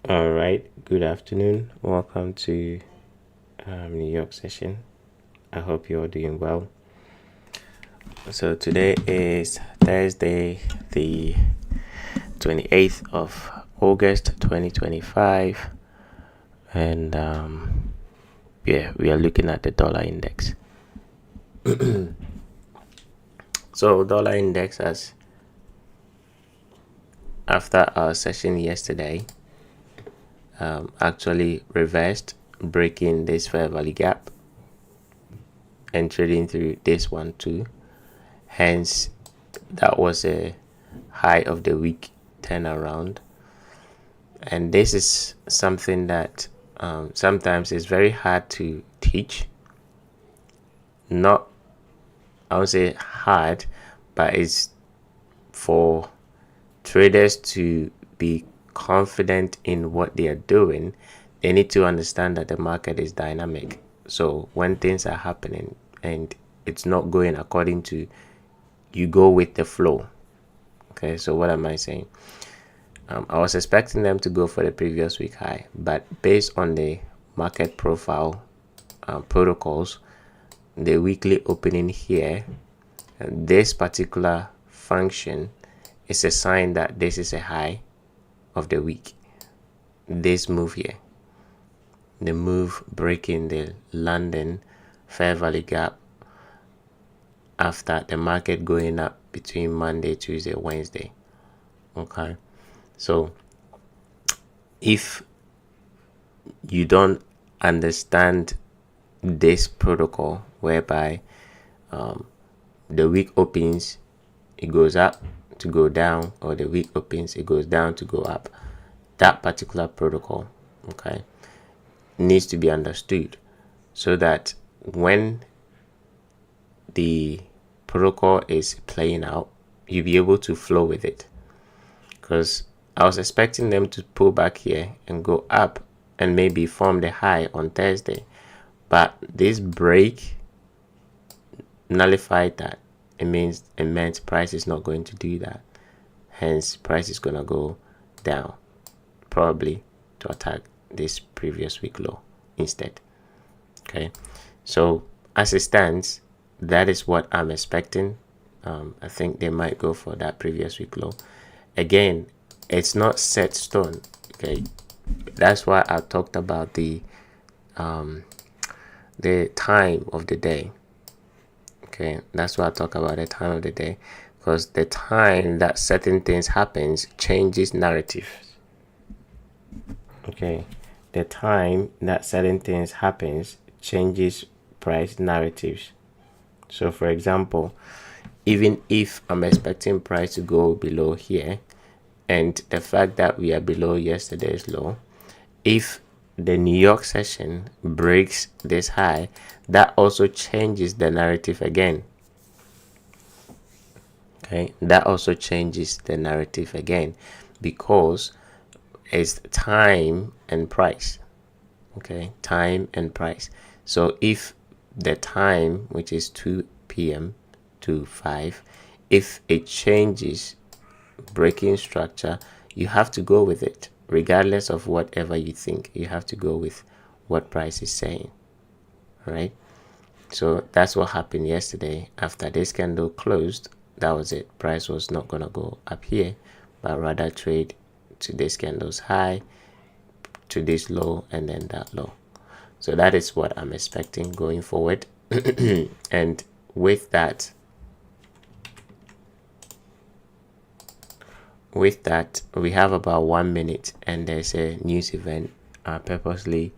All right, good afternoon. Welcome to New York session. I hope you're doing well. So today is Thursday, the 28th of August 2025, and we are looking at the dollar index. So dollar index has, after our session yesterday, actually reversed, breaking this fair value gap and trading through this one too. Hence, that was a high of the week turnaround, and this is something that sometimes is very hard to teach. Not, I would say hard, but it's for traders to be confident in what they are doing. They need to understand that the market is dynamic. So when things are happening and it's not going according to, you go with the flow. Okay, so what am I saying? I was expecting them to go for the previous week high, but based on the market profile protocols, the weekly opening here, this particular function is a sign that this is a high of the week. This move here, the move breaking the London fair value gap after the market going up between Monday, Tuesday, Wednesday. Okay, so if you don't understand this protocol whereby the week opens, it goes up to go down, or the week opens, it goes down to go up, that particular protocol, okay, needs to be understood so that when the protocol is playing out, you'll be able to flow with it. Because I was expecting them to pull back here and go up and maybe form the high on Thursday, but this break nullified that. It meant price is not going to do that. Hence, price is gonna go down, probably to attack this previous week low instead. Okay, so as it stands, that is what I'm expecting. I think they might go for that previous week low. Again, it's not set stone. Okay, that's why I talked about the time of the day. Okay, that's why I talk about the time of the day, because the time that certain things happens changes narratives. Okay, the time that certain things happens changes price narratives. So for example, even if I'm expecting price to go below here, and the fact that we are below yesterday's low, if the New York session breaks this high, that also changes the narrative again. Okay, that also changes the narrative again, because it's time and price. Okay, time and price. So if the time, which is 2 p.m. to 5, if it changes, breaking structure, you have to go with it. Regardless of whatever you think, you have to go with what price is saying. All right, so that's what happened yesterday. After this candle closed, that was it. Price was not gonna go up here, but rather trade to this candle's high, to this low, and then that low. So that is what I'm expecting going forward. And with that, we have about 1 minute, and there's a news event. I purposely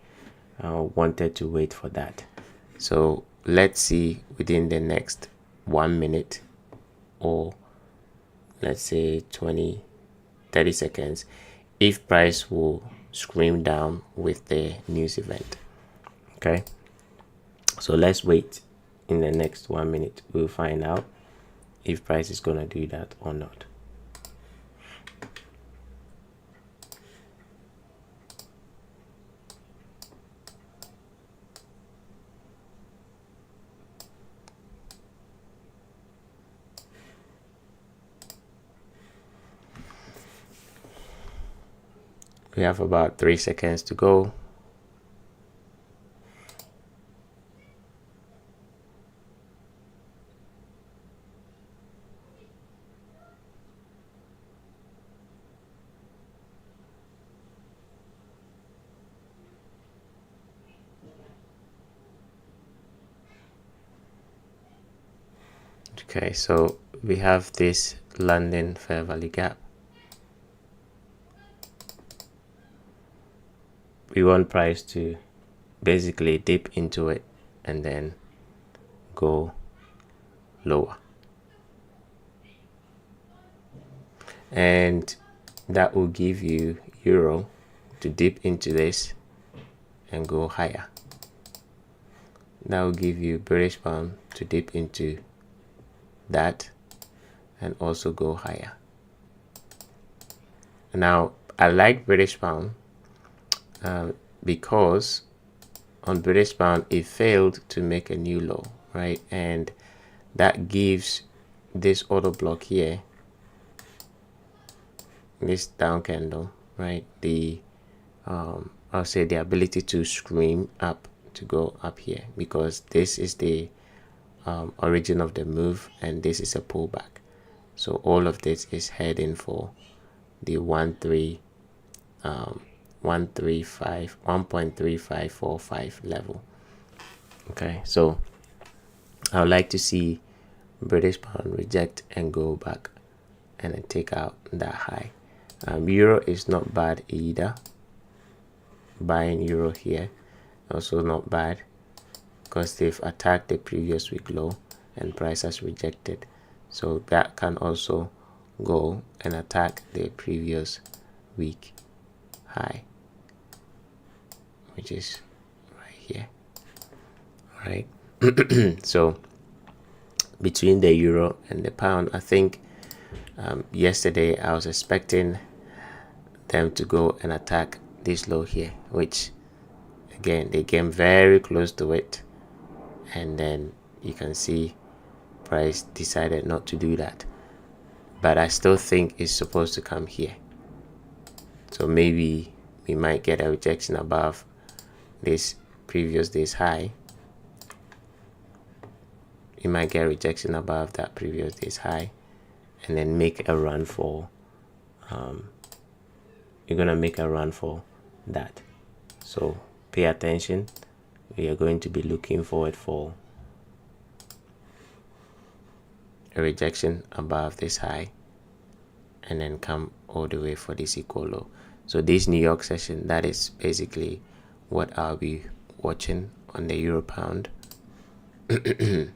wanted to wait for that. So let's see within the next 1 minute, or let's say 20-30 seconds, if price will scream down with the news event. Okay, so let's wait. In the next 1 minute, we'll find out if price is gonna do that or not. We have about 3 seconds to go. Okay, so we have this London fair value gap. We want price to basically dip into it and then go lower, and that will give you euro to dip into this and go higher. That will give you British pound to dip into that and also go higher. Now I like British pound because on British pound it failed to make a new low, right? And that gives this order block here, this down candle, right, the I'll say the ability to scream up to go up here, because this is the origin of the move and this is a pullback. So all of this is heading for the 1.3545 level. Okay, so I would like to see British pound reject and go back and then take out that high. Euro is not bad either. Buying euro here also not bad, because they've attacked the previous week low and price has rejected. So that can also go and attack the previous week high, which is right here. All right. So between the euro and the pound, I think yesterday I was expecting them to go and attack this low here, which again they came very close to it, and then you can see price decided not to do that. But I still think it's supposed to come here, so maybe we might get a rejection above this previous day's high. You might get a rejection above that previous day's high and then make a run for you're gonna make a run for that. So pay attention. We are going to be looking forward for a rejection above this high and then come all the way for this equal low. So this New York session, that is basically what I'll be watching on the euro pound. I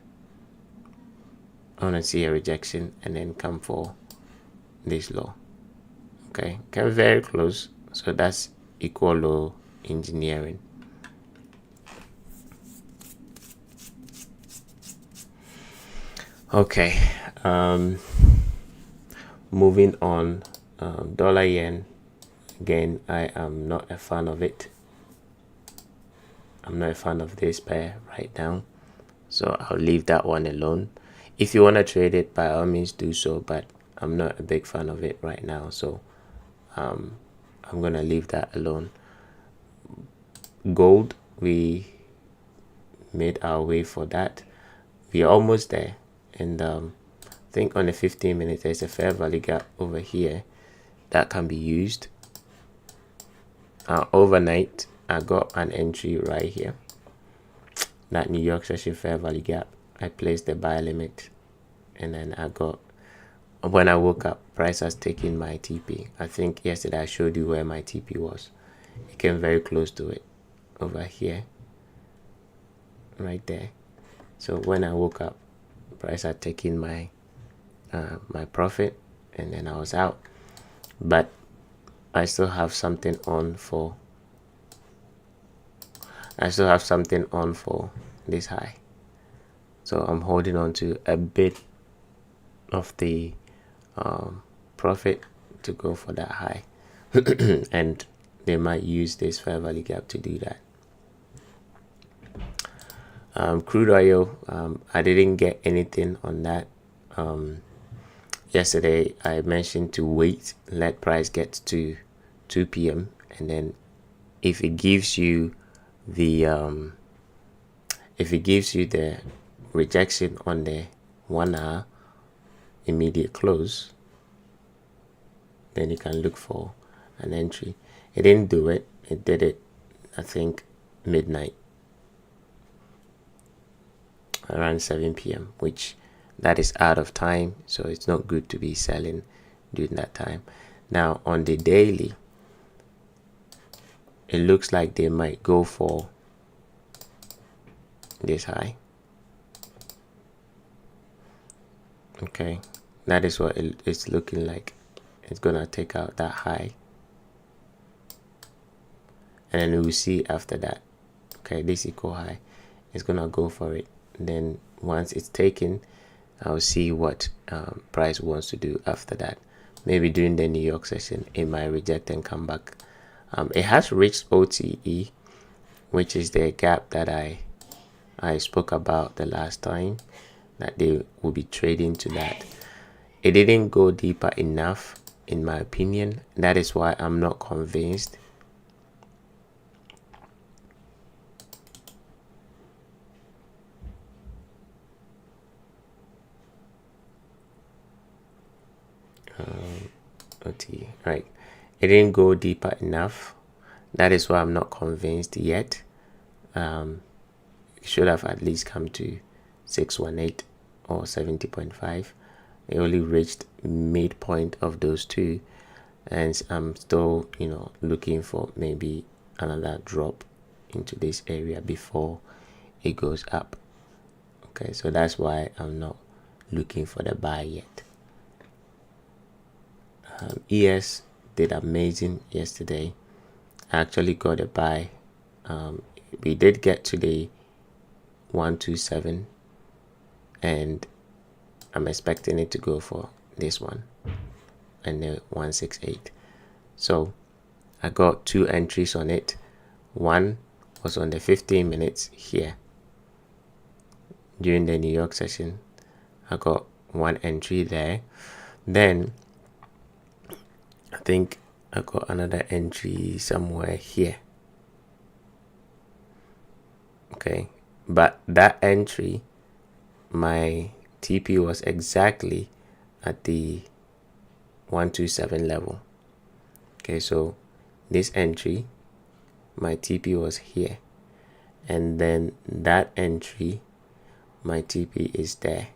want to see a rejection and then come for this low. Okay, come very close. So that's equal low engineering. Okay, moving on. Dollar yen, again, I am not a fan of it. I'm not a fan of this pair right now, so I'll leave that one alone. If you want to trade it, by all means do so, but I'm not a big fan of it right now, so I'm gonna leave that alone. Gold, we made our way for that. We're almost there, and I think on the 15 minutes there's a fair value gap over here that can be used. Overnight I got an entry right here, that New York session fair value gap. I placed the buy limit, and then when I woke up, price has taken my TP. I think yesterday I showed you where my TP was. It came very close to it over here, right there. So when I woke up, price had taken my my profit, and then I was out. But I still have something on for this high, so I'm holding on to a bit of the profit to go for that high. And they might use this fair value gap to do that. Crude oil, I didn't get anything on that. Yesterday I mentioned to wait, let price get to 2 p.m. and then if it gives you the rejection on the 1 hour immediate close, then you can look for an entry. It didn't do it. It did it, I think, midnight, around 7 p.m., which that is out of time, so it's not good to be selling during that time. Now on the daily, it looks like they might go for this high. Okay, that is what it's looking like. It's gonna take out that high, and then we'll see after that. Okay, this equal high, it's gonna go for it. Then once it's taken, I'll see what price wants to do after that. Maybe during the New York session, it might reject and come back. It has reached OTE, which is the gap that I spoke about the last time, that they will be trading to that. It didn't go deeper enough, in my opinion. That is why I'm not convinced. OT, right? It didn't go deeper enough. That is why I'm not convinced yet. It should have at least come to 618 or 70.5. It only reached midpoint of those two, and I'm still, looking for maybe another drop into this area before it goes up. Okay, so that's why I'm not looking for the buy yet. ES did amazing yesterday. I actually got a buy. We did get to the 127, and I'm expecting it to go for this one and the 168. So I got 2 entries on it. One was on the 15 minutes here during the New York session. I got 1 entry there. Then I think I got another entry somewhere here. Okay, but that entry, my TP was exactly at the 127 level. Okay, so this entry, my TP was here, and then that entry, my TP is there.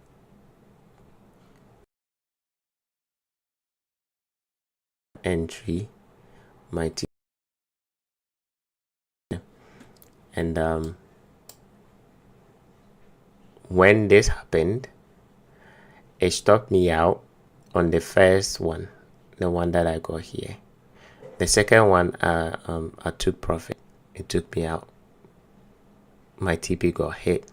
Entry, my TP, and when this happened, it stopped me out on the first one, the one that I got here. The second one, I took profit. It took me out. My TP got hit.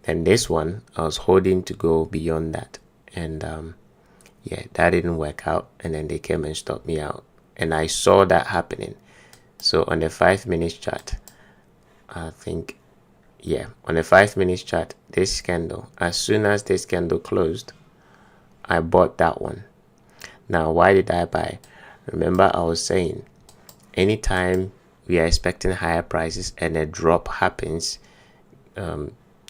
Then this one, I was holding to go beyond that, and yeah, that didn't work out. And then they came and stopped me out, and I saw that happening. So on the 5 minutes chart, I think, yeah, on the 5 minutes chart, this candle, as soon as this candle closed, I bought that one. Now, why did I buy? Remember, I was saying, anytime we are expecting higher prices and a drop happens,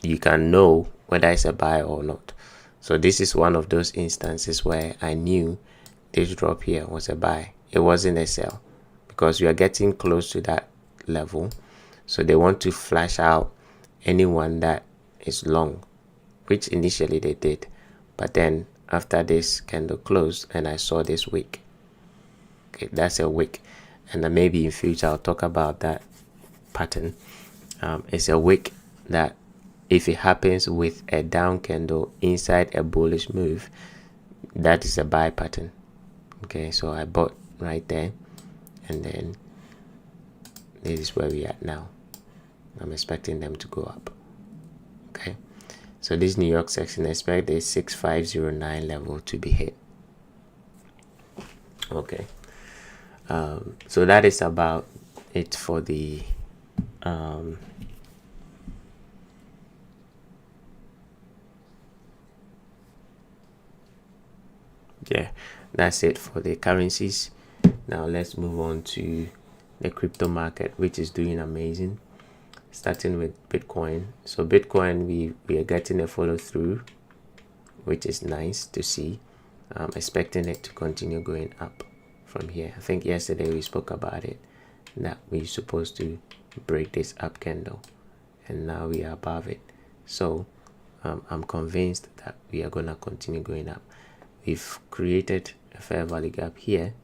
you can know whether it's a buy or not. So this is one of those instances where I knew this drop here was a buy. It wasn't a sell, because we are getting close to that level. So they want to flash out anyone that is long, which initially they did. But then after this candle closed and I saw this wick, okay, that's a wick, and then maybe in future I'll talk about that pattern. It's a wick that, if it happens with a down candle inside a bullish move, that is a buy pattern. Okay, so I bought right there, and then this is where we are now. I'm expecting them to go up. Okay, so this New York section, expect the 6509 level to be hit. Okay, so that is about it for the yeah, that's it for the currencies. Now let's move on to the crypto market, which is doing amazing, starting with Bitcoin. So Bitcoin, we are getting a follow through, which is nice to see. I'm expecting it to continue going up from here. I think yesterday we spoke about it, that we're supposed to break this up candle, and now we are above it. So I'm convinced that we are gonna continue going up. We've created a fair value gap here,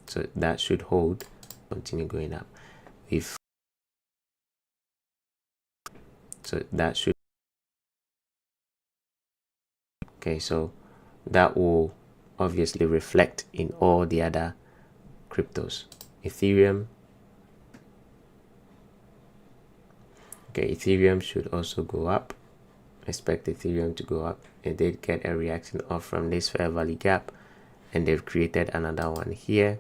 so that should hold, continue going up. Okay, so that will obviously reflect in all the other cryptos. Ethereum. Okay, Ethereum should also go up. Expect Ethereum to go up. It did get a reaction off from this fair value gap, and they've created another one here.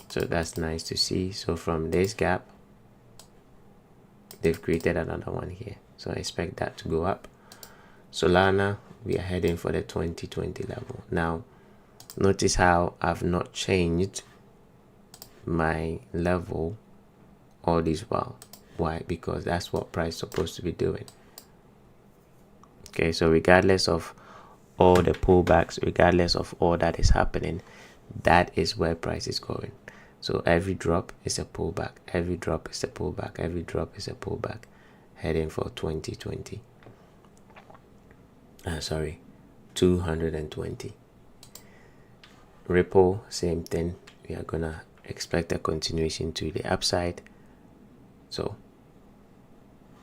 So that's nice to see. So from this gap, they've created another one here. So I expect that to go up. Solana, we are heading for the 2020 level. Now, notice how I've not changed my level all this while. Why? Because that's what price is supposed to be doing. Okay, so regardless of all the pullbacks, regardless of all that is happening, that is where price is going. So every drop is a pullback, every drop is a pullback, every drop is a pullback, heading for 2020. 220. Ripple, same thing. We are gonna expect a continuation to the upside. So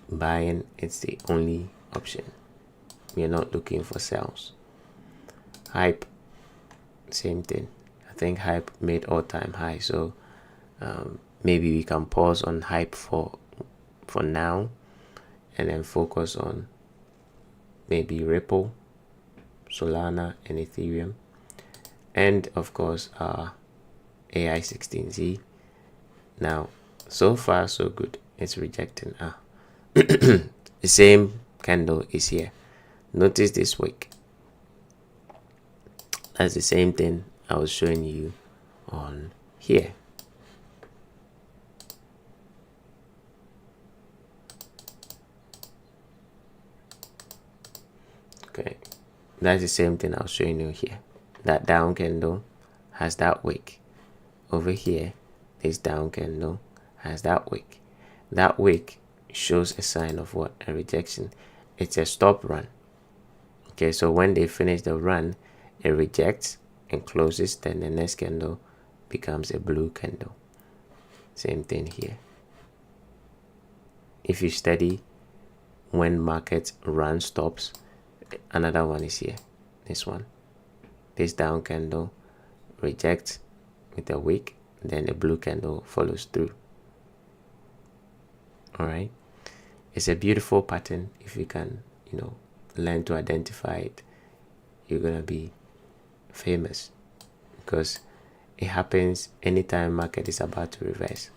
buying, it's the only option. We are not looking for sells. Hype, same thing. I think hype made all-time high, so maybe we can pause on hype for now, and then focus on maybe Ripple, Solana, and Ethereum, and of course AI16Z. Now, so far so good. It's rejecting. The same candle is here. Notice this wick. That's the same thing I was showing you on here. Okay, that's the same thing I was showing you here. That down candle has that wick. Over here, this down candle has that wick. That wick shows a sign of what? A rejection. It's a stop run. Okay, so when they finish the run, it rejects and closes, then the next candle becomes a blue candle. Same thing here. If you study when market run stops, another one is here. This one. This down candle rejects with a wick, then the blue candle follows through. All right, it's a beautiful pattern. If you can, learn to identify it, you're gonna be famous, because it happens anytime market is about to reverse.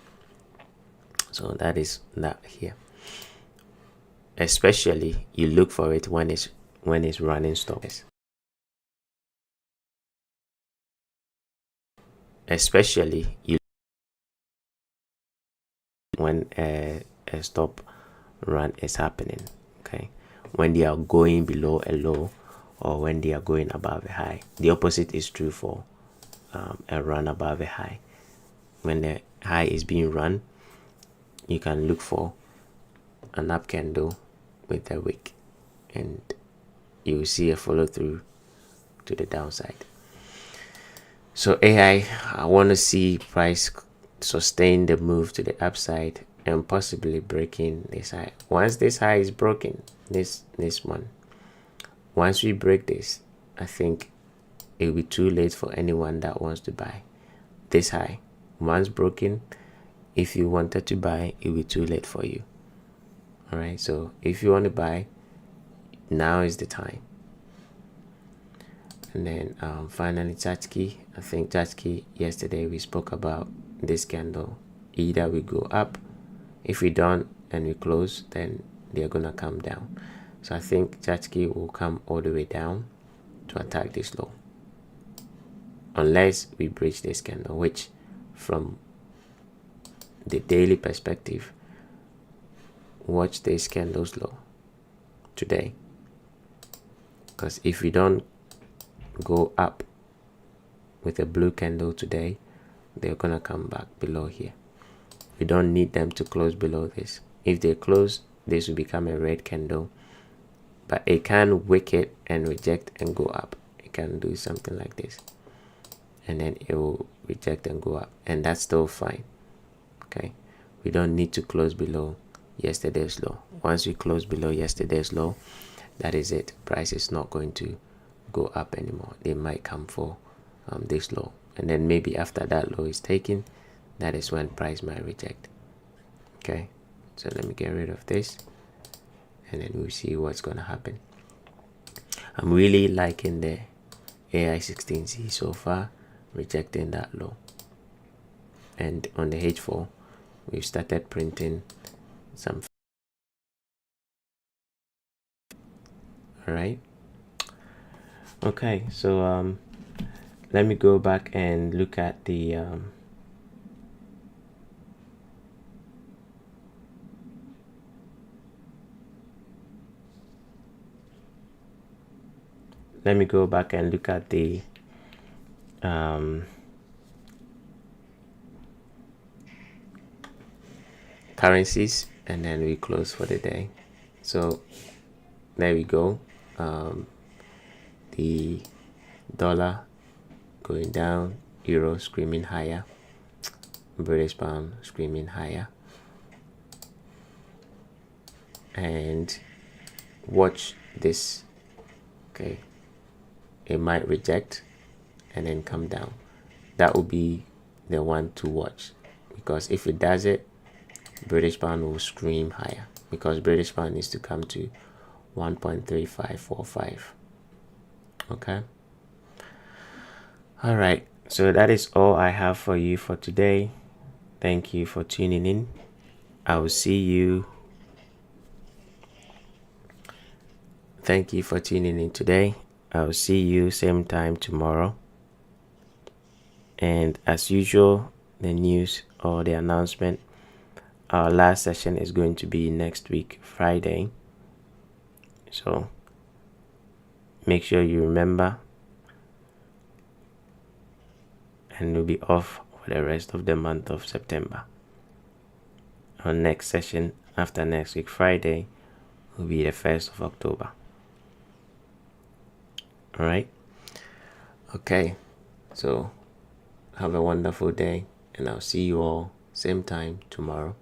So that is that here. Especially you look for it when it's running stops. Especially you when a stop run is happening. Okay, when they are going below a low, or when they are going above a high. The opposite is true for a run above a high. When the high is being run, you can look for an up candle with a wick, and you will see a follow through to the downside. So AI, I want to see price sustain the move to the upside and possibly breaking this high. Once this high is broken, this one, once we break this, I think it will be too late for anyone that wants to buy this high. Once broken, if you wanted to buy, it will be too late for you. All right, so if you want to buy, now is the time. And then finally, Chachki. I think Chachki, yesterday we spoke about this candle. Either we go up, if we don't and we close, then they're gonna come down. So I think Chachki will come all the way down to attack this low. unless we breach this candle, which from the daily perspective, watch this candles low today, because if we don't go up with a blue candle today, they're gonna come back below here. We don't need them to close below this. If they close, this will become a red candle, but it can wick it and reject and go up. It can do something like this, and then it will reject and go up, and that's still fine. Okay, we don't need to close below yesterday's low. Once we close below yesterday's low, that is it. Price is not going to go up anymore. They might come for this low, and then maybe after that low is taken, that is when price might reject. Okay, so let me get rid of this, and then we'll see what's going to happen. I'm really liking the AI16C so far, rejecting that low. And on the H4, we've started printing some. All right. Okay, so let me go back and look at the currencies, and then we close for the day. So there we go. The dollar going down, euro screaming higher, British pound screaming higher. And watch this. Okay, it might reject and then come down. That will be the one to watch, because if it does it, British pound will scream higher, because British pound needs to come to 1.3545. Okay, all right, so that is all I have for you for today. Thank you for tuning in. I will see you. Thank you for tuning in today. I will see you same time tomorrow. And as usual, the news or the announcement, our last session is going to be next week, Friday. So make sure you remember, and we'll be off for the rest of the month of September. Our next session after next week, Friday, will be the 1st of October. All right. Okay. So have a wonderful day, and I'll see you all same time tomorrow.